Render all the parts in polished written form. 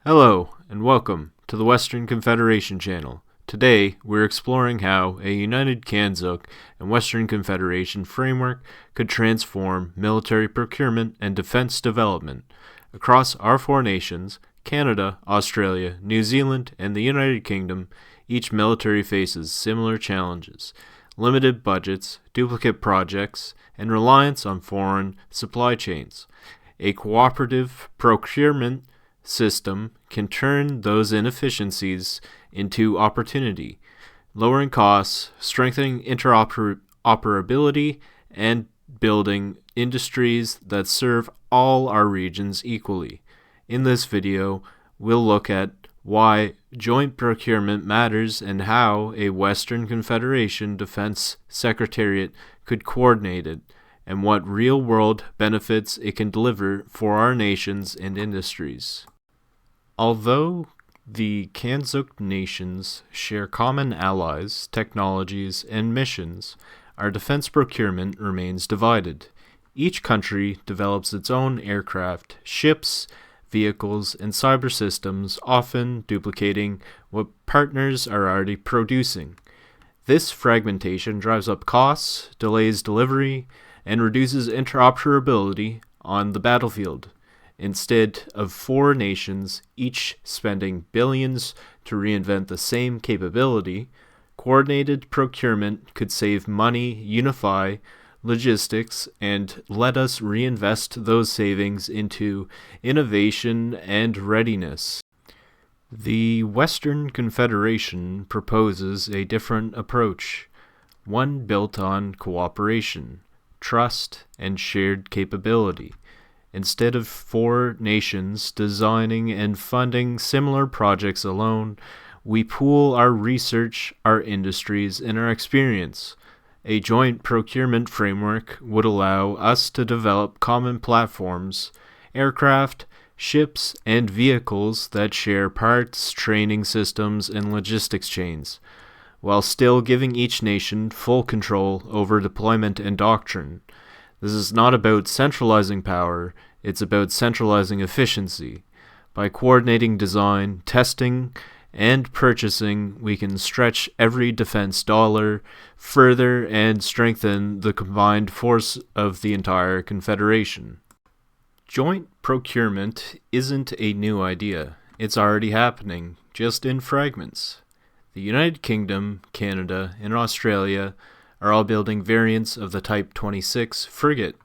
Hello, and welcome to the Western Confederation channel. Today, we're exploring how a united CANZUK and Western Confederation framework could transform military procurement and defense development. Across our four nations, Canada, Australia, New Zealand, and the United Kingdom, each military faces similar challenges: limited budgets, duplicate projects, and reliance on foreign supply chains. A cooperative procurement system can turn those inefficiencies into opportunity, lowering costs, strengthening interoperability, and building industries that serve all our regions equally. In this video, we'll look at why joint procurement matters and how a Western Confederation Defense Secretariat could coordinate it, and what real-world benefits it can deliver for our nations and industries. Although the CANZUK nations share common allies, technologies, and missions, our defense procurement remains divided. Each country develops its own aircraft, ships, vehicles, and cyber systems, often duplicating what partners are already producing. This fragmentation drives up costs, delays delivery, and reduces interoperability on the battlefield. Instead of four nations, each spending billions to reinvent the same capability, coordinated procurement could save money, unify logistics, and let us reinvest those savings into innovation and readiness. The Western Confederation proposes a different approach, one built on cooperation, trust, and shared capability. Instead of four nations designing and funding similar projects alone, we pool our research, our industries, and our experience. A joint procurement framework would allow us to develop common platforms, aircraft, ships, and vehicles that share parts, training systems, and logistics chains, while still giving each nation full control over deployment and doctrine. This is not about centralizing power, it's about centralizing efficiency. By coordinating design, testing, and purchasing, we can stretch every defense dollar further and strengthen the combined force of the entire Confederation. Joint procurement isn't a new idea. It's already happening, just in fragments. The United Kingdom, Canada, and Australia are all building variants of the Type 26 frigate,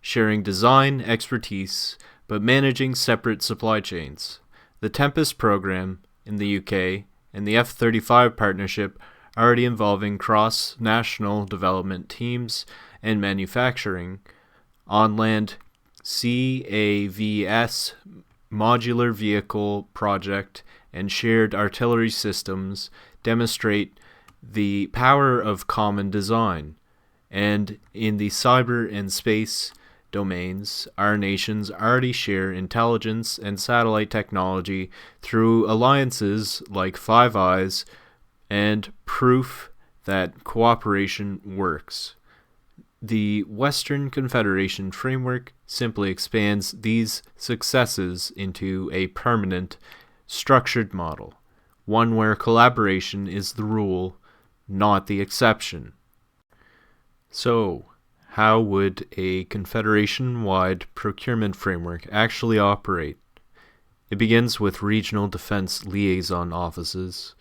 sharing design expertise but managing separate supply chains. The Tempest program in the UK and the F-35 partnership are already involving cross-national development teams and manufacturing. On-land CAVS modular vehicle project and shared artillery systems demonstrate the power of common design, and in the cyber and space domains, our nations already share intelligence and satellite technology through alliances like Five Eyes and proof that cooperation works. The Western Confederation framework simply expands these successes into a permanent, structured model, one where collaboration is the rule, not the exception. So, how would a Confederation-wide procurement framework actually operate? It begins with regional defense liaison offices,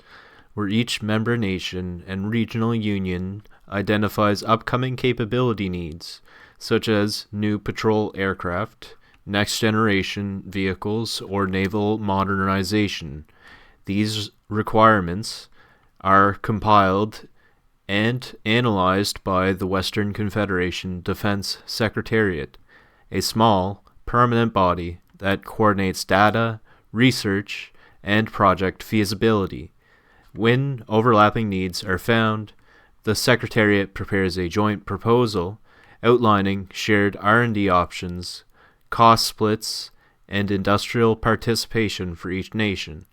where each member nation and regional union identifies upcoming capability needs, such as new patrol aircraft, next-generation vehicles, or naval modernization. These requirements are compiled and analyzed by the Western Confederation Defense Secretariat, a small, permanent body that coordinates data, research, and project feasibility. When overlapping needs are found, the Secretariat prepares a joint proposal outlining shared R&D options, cost splits, and industrial participation for each nation.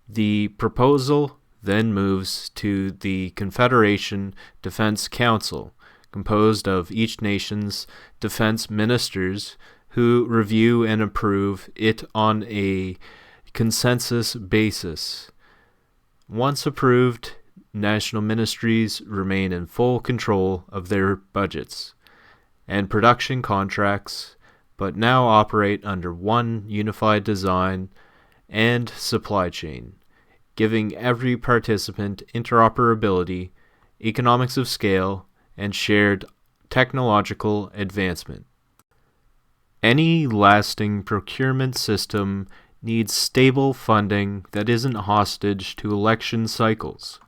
The proposal then moves to the Confederation Defense Council, composed of each nation's defense ministers who review and approve it on a consensus basis. Once approved, national ministries remain in full control of their budgets and production contracts, but now operate under one unified design and supply chain, giving every participant interoperability, economics of scale, and shared technological advancement. Any lasting procurement system needs stable funding that isn't hostage to election cycles.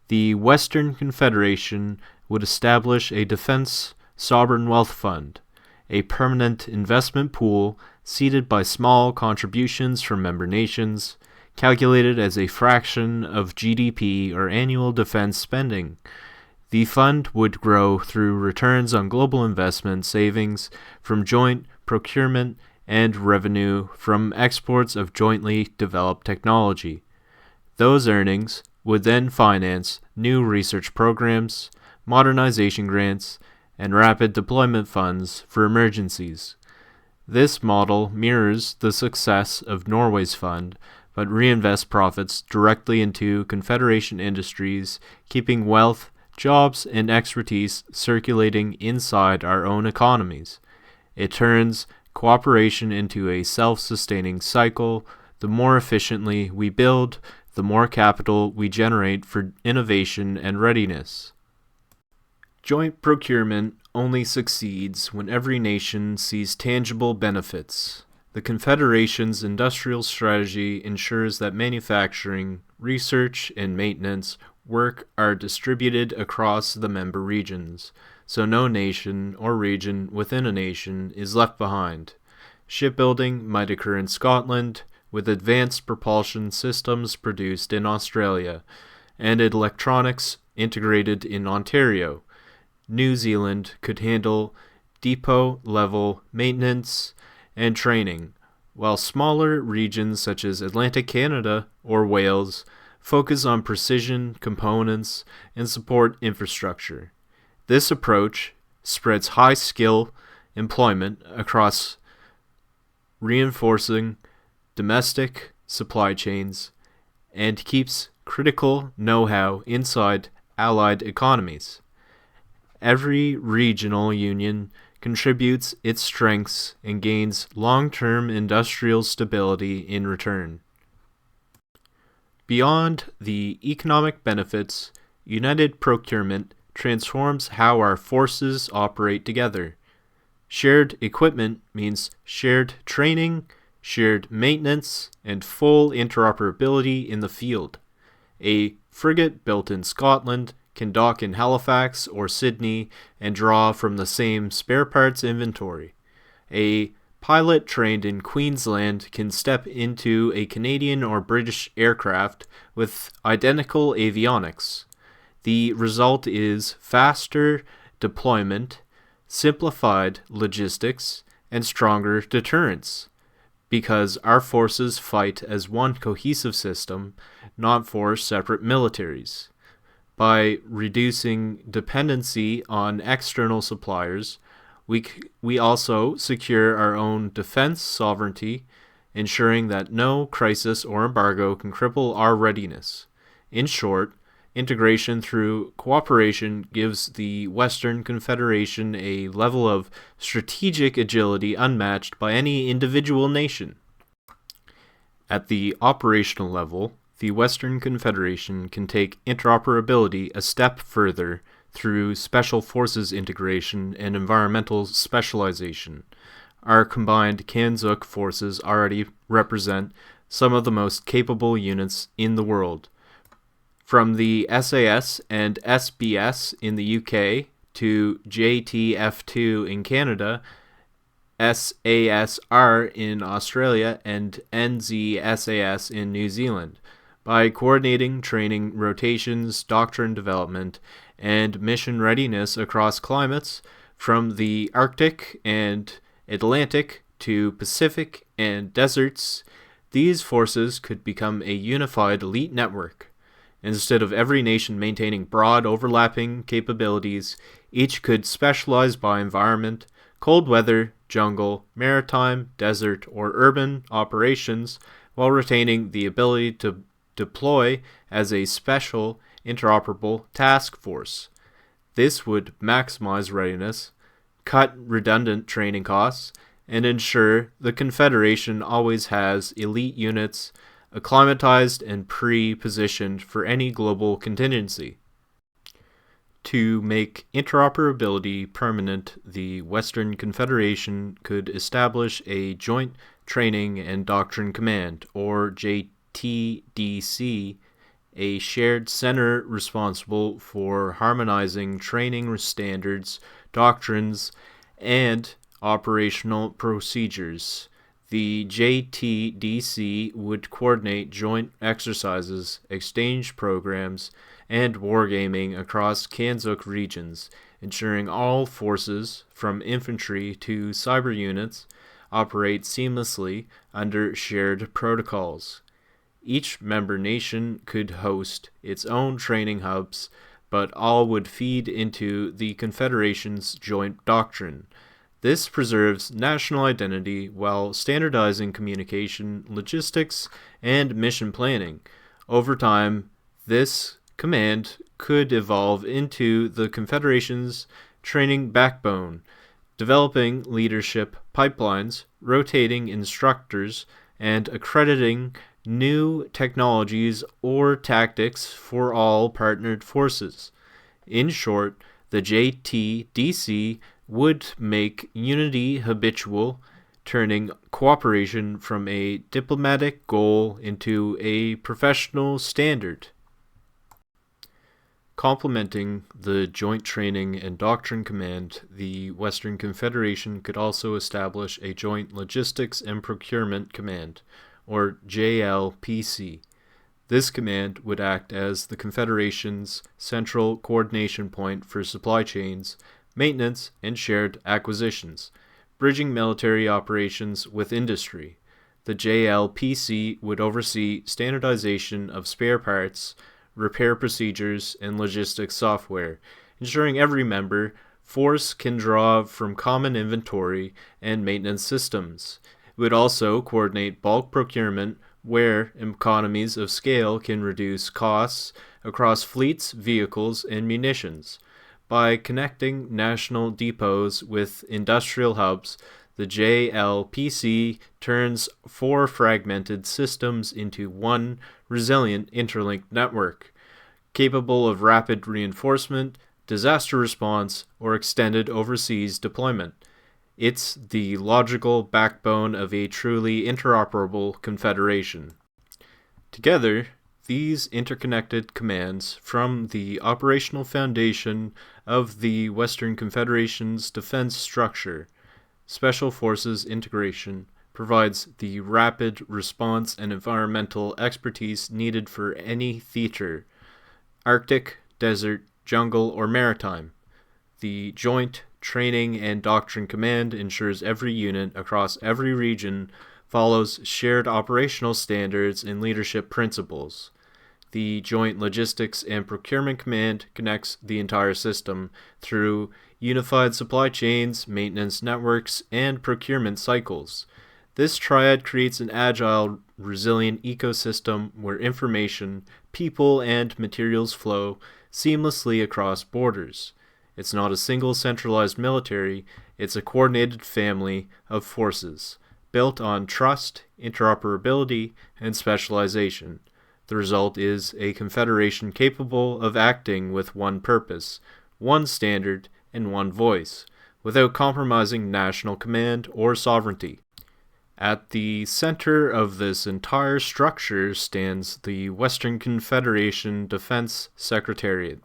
The Western Confederation would establish a defense sovereign wealth fund, a permanent investment pool seeded by small contributions from member nations, calculated as a fraction of GDP or annual defense spending. The fund would grow through returns on global investment savings from joint procurement and revenue from exports of jointly developed technology. Those earnings would then finance new research programs, modernization grants, and rapid deployment funds for emergencies. This model mirrors the success of Norway's fund, but reinvests profits directly into Confederation industries, keeping wealth, jobs, and expertise circulating inside our own economies. It turns cooperation into a self-sustaining cycle. The more efficiently we build, the more capital we generate for innovation and readiness. Joint procurement only succeeds when every nation sees tangible benefits. The Confederation's industrial strategy ensures that manufacturing, research, and maintenance work are distributed across the member regions, so no nation or region within a nation is left behind. Shipbuilding might occur in Scotland, with advanced propulsion systems produced in Australia, and electronics integrated in Ontario. New Zealand could handle depot-level maintenance and training, while smaller regions such as Atlantic Canada or Wales focus on precision components and support infrastructure. This approach spreads high-skill employment across reinforcing domestic supply chains and keeps critical know-how inside allied economies. Every regional union contributes its strengths and gains long-term industrial stability in return. Beyond the economic benefits, united procurement transforms how our forces operate together. Shared equipment means shared training, shared maintenance, and full interoperability in the field. A frigate built in Scotland can dock in Halifax or Sydney and draw from the same spare parts inventory. A pilot trained in Queensland can step into a Canadian or British aircraft with identical avionics. The result is faster deployment, simplified logistics, and stronger deterrence, because our forces fight as one cohesive system, not for separate militaries. By reducing dependency on external suppliers, we also secure our own defense sovereignty, ensuring that no crisis or embargo can cripple our readiness. In short, integration through cooperation gives the Western Confederation a level of strategic agility unmatched by any individual nation. At the operational level, the Western Confederation can take interoperability a step further through special forces integration and environmental specialization. Our combined CANZUK forces already represent some of the most capable units in the world. From the SAS and SBS in the UK to JTF2 in Canada, SASR in Australia, and NZSAS in New Zealand. By coordinating training rotations, doctrine development, and mission readiness across climates, from the Arctic and Atlantic to Pacific and deserts, these forces could become a unified elite network. Instead of every nation maintaining broad overlapping capabilities, each could specialize by environment, cold weather, jungle, maritime, desert, or urban operations while retaining the ability to deploy as a special interoperable task force. This would maximize readiness, cut redundant training costs, and ensure the Confederation always has elite units acclimatized and pre-positioned for any global contingency. To make interoperability permanent, the Western Confederation could establish a Joint Training and Doctrine Command, or JTDC, a shared center responsible for harmonizing training standards, doctrines, and operational procedures. The JTDC would coordinate joint exercises, exchange programs, and wargaming across CANZUK regions, ensuring all forces, from infantry to cyber units, operate seamlessly under shared protocols. Each member nation could host its own training hubs, but all would feed into the Confederation's joint doctrine. This preserves national identity while standardizing communication, logistics, and mission planning. Over time, this command could evolve into the Confederation's training backbone, developing leadership pipelines, rotating instructors, and accrediting new technologies or tactics for all partnered forces. In short, the JTDC would make unity habitual, turning cooperation from a diplomatic goal into a professional standard. Complementing the Joint Training and Doctrine Command, the Western Confederation could also establish a Joint Logistics and Procurement Command, or JLPC. This command would act as the Confederation's central coordination point for supply chains, maintenance, and shared acquisitions, bridging military operations with industry. The JLPC would oversee standardization of spare parts, repair procedures, and logistics software, ensuring every member force can draw from common inventory and maintenance systems. It would also coordinate bulk procurement where economies of scale can reduce costs across fleets, vehicles, and munitions. By connecting national depots with industrial hubs, the JLPC turns 4 fragmented systems into one resilient interlinked network, capable of rapid reinforcement, disaster response, or extended overseas deployment. It's the logical backbone of a truly interoperable confederation. Together, these interconnected commands from the operational foundation of the Western Confederation's defense structure, Special Forces integration, provides the rapid response and environmental expertise needed for any theater, Arctic, desert, jungle, or maritime. The Joint Training and Doctrine Command ensures every unit across every region follows shared operational standards and leadership principles. The Joint Logistics and Procurement Command connects the entire system through unified supply chains, maintenance networks, and procurement cycles. This triad creates an agile, resilient ecosystem where information, people, and materials flow seamlessly across borders. It's not a single centralized military, it's a coordinated family of forces, built on trust, interoperability, and specialization. The result is a confederation capable of acting with one purpose, one standard, and one voice, without compromising national command or sovereignty. At the center of this entire structure stands the Western Confederation Defense Secretariat,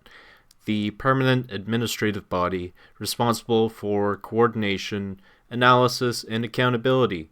the permanent administrative body responsible for coordination, analysis, and accountability.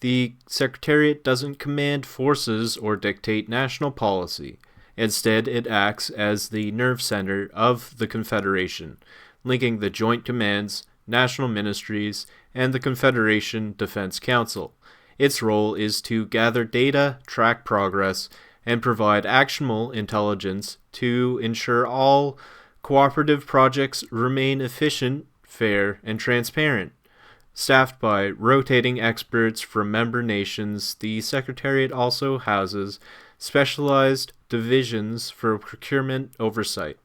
The Secretariat doesn't command forces or dictate national policy. Instead, it acts as the nerve center of the Confederation, linking the Joint Commands, national ministries, and the Confederation Defense Council. Its role is to gather data, track progress, and provide actionable intelligence to ensure all cooperative projects remain efficient, fair, and transparent. Staffed by rotating experts from member nations, the Secretariat also houses specialized divisions for procurement oversight,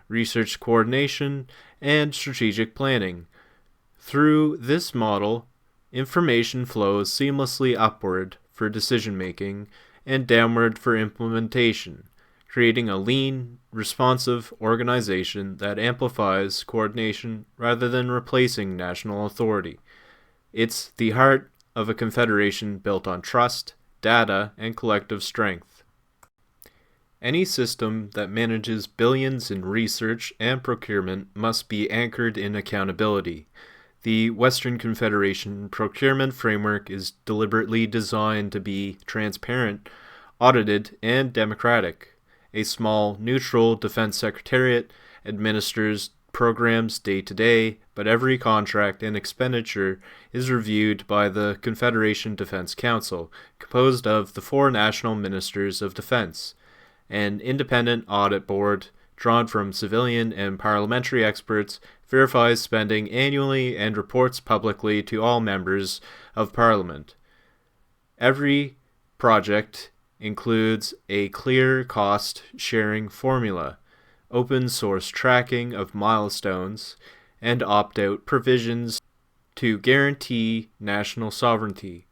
research coordination, and strategic planning. Through this model, information flows seamlessly upward for decision-making and downward for implementation, creating a lean, responsive organization that amplifies coordination rather than replacing national authority. It's the heart of a confederation built on trust, data, and collective strength. Any system that manages billions in research and procurement must be anchored in accountability. The Western Confederation procurement framework is deliberately designed to be transparent, audited, and democratic. A small, neutral defense secretariat administers programs day to day, but every contract and expenditure is reviewed by the Confederation Defense Council, composed of the 4 national ministers of defense. An independent audit board, drawn from civilian and parliamentary experts, verifies spending annually and reports publicly to all members of Parliament. Every project includes a clear cost-sharing formula, open source tracking of milestones, and opt-out provisions to guarantee national sovereignty.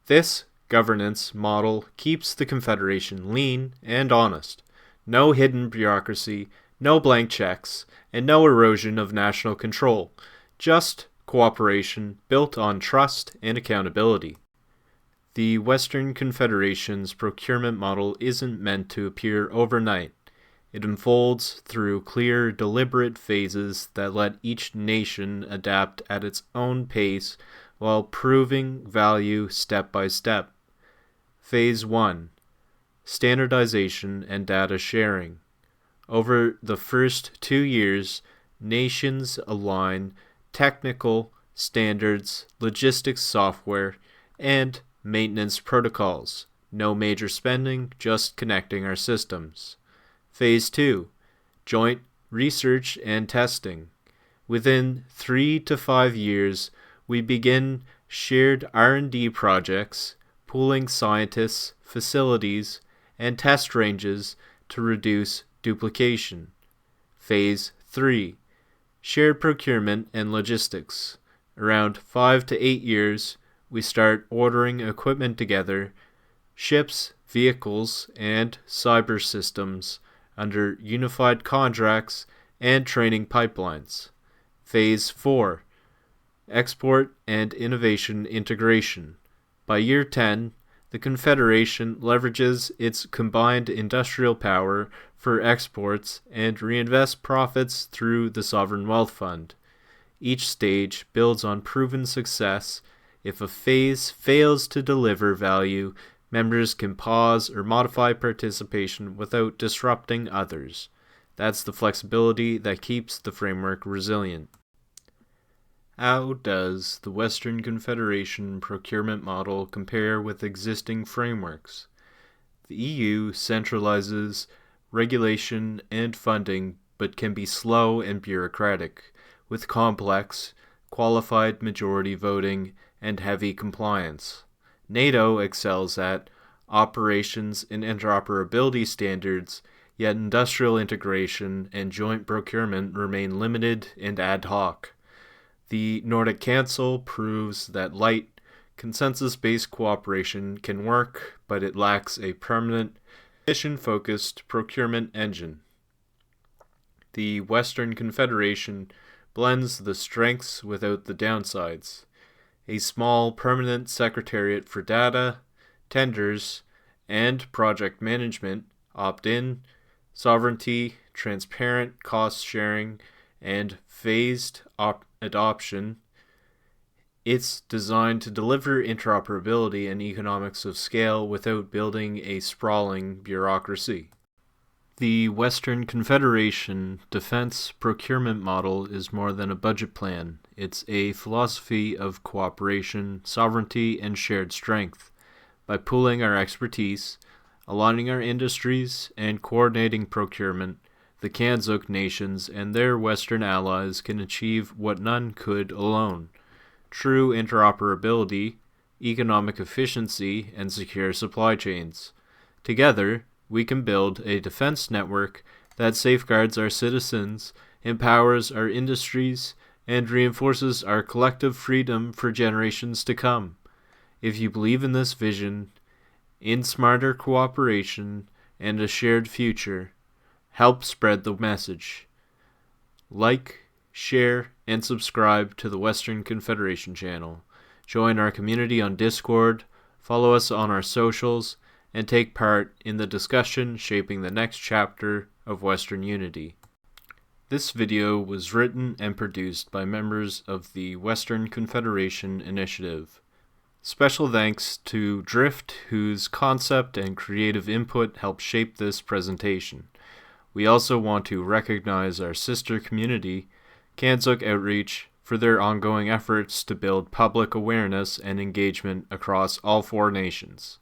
This governance model keeps the Confederation lean and honest. No hidden bureaucracy, no blank checks, and no erosion of national control. Just cooperation built on trust and accountability. The Western Confederation's procurement model isn't meant to appear overnight. It unfolds through clear, deliberate phases that let each nation adapt at its own pace while proving value step by step. Phase 1. Standardization and data sharing. Over the first 2 years, nations align technical standards, logistics software, and maintenance protocols. No major spending, just connecting our systems. Phase 2. Joint research and testing. Within 3 to 5 years, we begin shared R&D projects, pooling scientists, facilities, and test ranges to reduce duplication. Phase 3. Shared procurement and logistics. Around 5 to 8 years, we start ordering equipment together, ships, vehicles, and cyber systems under unified contracts and training pipelines. Phase 4. Export and innovation integration. By year 10, the Confederation leverages its combined industrial power for exports and reinvests profits through the Sovereign Wealth Fund. Each stage builds on proven success. If a phase fails to deliver value, members can pause or modify participation without disrupting others. That's the flexibility that keeps the framework resilient. How does the Western Confederation procurement model compare with existing frameworks? The EU centralizes regulation and funding but can be slow and bureaucratic, with complex, qualified majority voting and heavy compliance. NATO excels at operations and interoperability standards, yet industrial integration and joint procurement remain limited and ad hoc. The Nordic Council proves that light, consensus-based cooperation can work, but it lacks a permanent, mission-focused procurement engine. The Western Confederation blends the strengths without the downsides. A small permanent secretariat for data, tenders, and project management, opt-in, sovereignty, transparent cost sharing, and phased adoption. It's designed to deliver interoperability and economics of scale without building a sprawling bureaucracy. The Western Confederation defense procurement model is more than a budget plan. It's a philosophy of cooperation, sovereignty, and shared strength. By pooling our expertise, aligning our industries, and coordinating procurement, the CANZUK nations and their Western allies can achieve what none could alone. true interoperability, economic efficiency, and secure supply chains. Together, we can build a defense network that safeguards our citizens, empowers our industries, and reinforces our collective freedom for generations to come. If you believe in this vision, in smarter cooperation, and a shared future, help spread the message. Like, share, and subscribe to the Western Confederation channel. Join our community on Discord, follow us on our socials, and take part in the discussion shaping the next chapter of Western unity. This video was written and produced by members of the Western Confederation Initiative. Special thanks to Drift, whose concept and creative input helped shape this presentation. We also want to recognize our sister community, CANZUK Outreach, for their ongoing efforts to build public awareness and engagement across all 4 nations.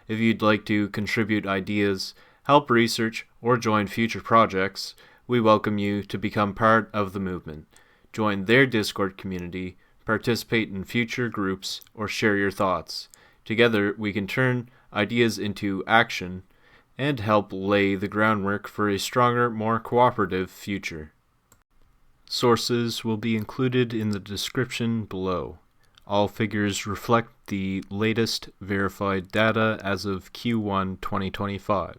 If you'd like to contribute ideas, help research, or join future projects, we welcome you to become part of the movement. Join their Discord community, participate in future groups, or share your thoughts. Together, we can turn ideas into action and help lay the groundwork for a stronger, more cooperative future. Sources will be included in the description below. All figures reflect the latest verified data as of Q1 2025.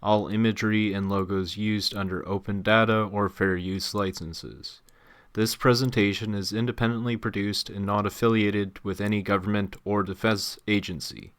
All imagery and logos used under open data or fair use licenses. This presentation is independently produced and not affiliated with any government or defense agency.